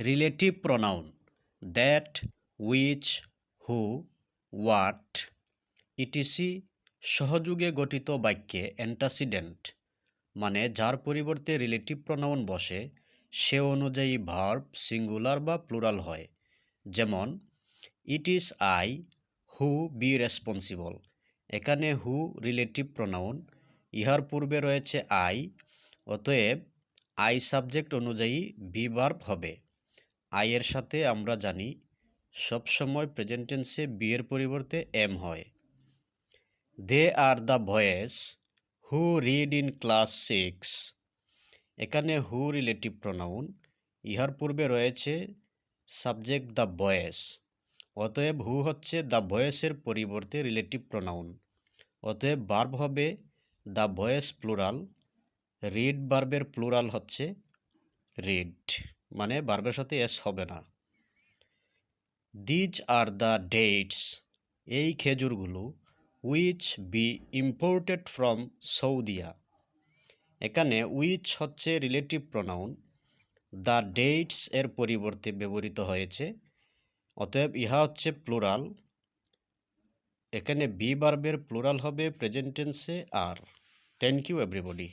Relative pronoun that, which, who, what etc সহযোগে গঠিত বাক্যে অ্যান্টাসিডেন্ট মানে যার পরিবর্তে রিলেটিভ প্রোনাউন বসে সে অনুযায়ী ভার্ব সিঙ্গুলার বা প্লুরাল হয়। যেমন it is I who be responsible. এখানে হু রিলেটিভ প্রোনাউন, ইহার পূর্বে রয়েছে আই, অতএব আই সাবজেক্ট অনুযায়ী বি ভার্ব হবে। আই এর সাথে আমরা জানি সবসময় প্রেজেন্ট টেন্সে বি এর পরিবর্তে এম হয়। They are the boys who read in class 6। এখানে হু রিলেটিভ প্রোনাউন, ইহার পূর্বে রয়েছে সাবজেক্ট দ্য বয়েজ, অতএব হু হচ্ছে দ্য ভয়েসের পরিবর্তে রিলেটিভ প্রোনাউন, অতএব ভার্ব হবে দ্য ভয়েস প্লুরাল। রিড ভার্বের প্লুরাল হচ্ছে রিড, মানে ভার্বের সাথে এস হবে না। দিজ আর দ্য ডেটস, এই খেজুরগুলো, which be imported from Saudia. এখানে উইচ হচ্ছে রিলেটিভ প্রোনাউন, দ্য ডেটস এর পরিবর্তে ব্যবহৃত হয়েছে, অতএব ইহা হচ্ছে প্লুরাল। এখানে বি ভার্বের প্লুরাল হবে প্রেজেন্ট টেন্সে আর। Thank you everybody.